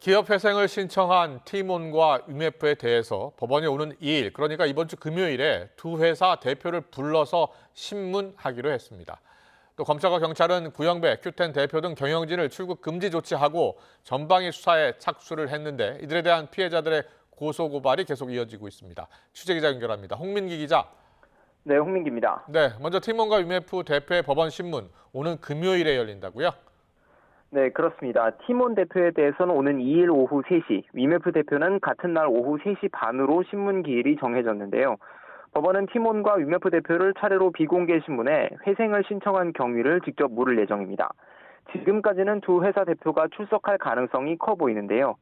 기업 회생을 신청한 티몬과 UMF에 대해서 법원이 오는 2일, 그러니까 이번 주 금요일에 두 회사 대표를 불러서 신문하기로 했습니다. 또 검찰과 경찰은 구영배, 큐텐 대표 등 경영진을 출국 금지 조치하고 전방위 수사에 착수를 했는데 이들에 대한 피해자들의 고소고발이 계속 이어지고 있습니다. 취재기자 연결합니다. 홍민기 기자. 네, 홍민기입니다. 네, 먼저 티몬과 UMF 대표의 법원 신문, 오는 금요일에 열린다고요? 네, 그렇습니다. 티몬 대표에 대해서는 오는 2일 오후 3시, 위메프 대표는 같은 날 오후 3시 반으로 신문 기일이 정해졌는데요. 법원은 티몬과 위메프 대표를 차례로 비공개 신문에 회생을 신청한 경위를 직접 물을 예정입니다. 지금까지는 두 회사 대표가 출석할 가능성이 커 보이는데요.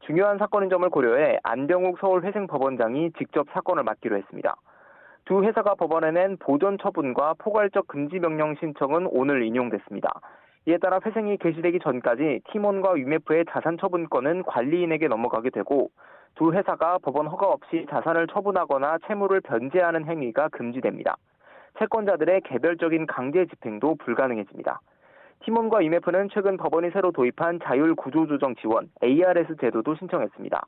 중요한 사건인 점을 고려해 안병욱 서울회생법원장이 직접 사건을 맡기로 했습니다. 두 회사가 법원에 낸 보전 처분과 포괄적 금지 명령 신청은 오늘 인용됐습니다. 이에 따라 회생이 개시되기 전까지 티몬과 위메프의 자산 처분권은 관리인에게 넘어가게 되고 두 회사가 법원 허가 없이 자산을 처분하거나 채무를 변제하는 행위가 금지됩니다. 채권자들의 개별적인 강제 집행도 불가능해집니다. 티몬과 위메프는 최근 법원이 새로 도입한 자율 구조조정 지원 ARS 제도도 신청했습니다.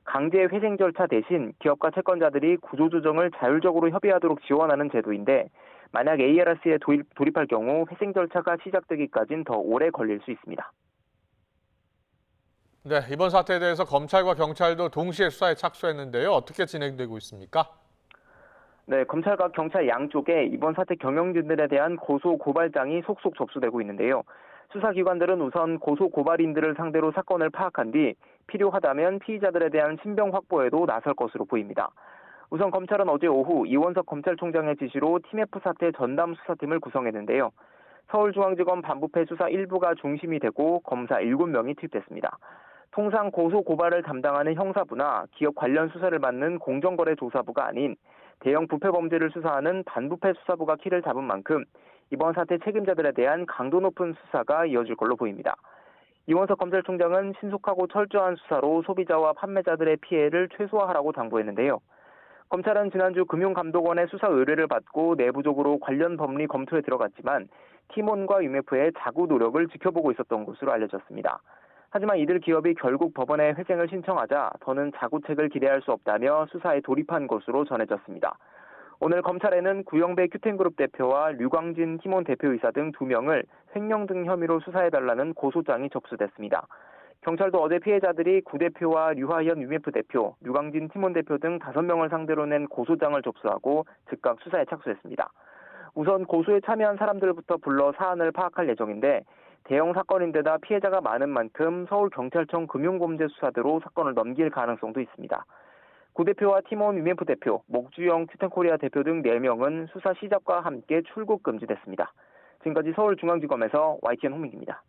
강제 회생 절차 대신 기업과 채권자들이 구조조정을 자율적으로 협의하도록 지원하는 제도인데 만약 ARS에 돌입할 경우 회생 절차가 시작되기까지는 더 오래 걸릴 수 있습니다. 네, 이번 사태에 대해서 검찰과 경찰도 동시에 수사에 착수했는데요. 어떻게 진행되고 있습니까? 네, 검찰과 경찰 양쪽에 이번 사태 경영진들에 대한 고소 고발장이 속속 접수되고 있는데요. 수사기관들은 우선 고소 고발인들을 상대로 사건을 파악한 뒤 필요하다면 피의자들에 대한 신병 확보에도 나설 것으로 보입니다. 우선 검찰은 어제 오후 이원석 검찰총장의 지시로 TMF 사태 전담 수사팀을 구성했는데요. 서울중앙지검 반부패 수사 1부가 중심이 되고 검사 7명이 투입됐습니다. 통상 고소 고발을 담당하는 형사부나 기업 관련 수사를 맡는 공정거래조사부가 아닌 대형 부패 범죄를 수사하는 반부패 수사부가 키를 잡은 만큼 이번 사태 책임자들에 대한 강도 높은 수사가 이어질 걸로 보입니다. 이원석 검찰총장은 신속하고 철저한 수사로 소비자와 판매자들의 피해를 최소화하라고 당부했는데요. 검찰은 지난주 금융감독원의 수사 의뢰를 받고 내부적으로 관련 법리 검토에 들어갔지만 티몬과 UMF의 자구 노력을 지켜보고 있었던 것으로 알려졌습니다. 하지만 이들 기업이 결국 법원에 회생을 신청하자 더는 자구책을 기대할 수 없다며 수사에 돌입한 것으로 전해졌습니다. 오늘 검찰에는 구영배 큐텐그룹 대표와 류광진 티몬 대표이사 등 2명을 횡령 등 혐의로 수사해달라는 고소장이 접수됐습니다. 경찰도 어제 피해자들이 구 대표와 류하현 UMF 대표, 류광진 티몬 대표 등 5명을 상대로 낸 고소장을 접수하고 즉각 수사에 착수했습니다. 우선 고소에 참여한 사람들부터 불러 사안을 파악할 예정인데 대형 사건인데다 피해자가 많은 만큼 서울경찰청 금융범죄수사대로 사건을 넘길 가능성도 있습니다. 구 대표와 티몬 UMF 대표, 목주영 큐텐코리아 대표 등 4명은 수사 시작과 함께 출국 금지됐습니다. 지금까지 서울중앙지검에서 YTN 홍민기입니다.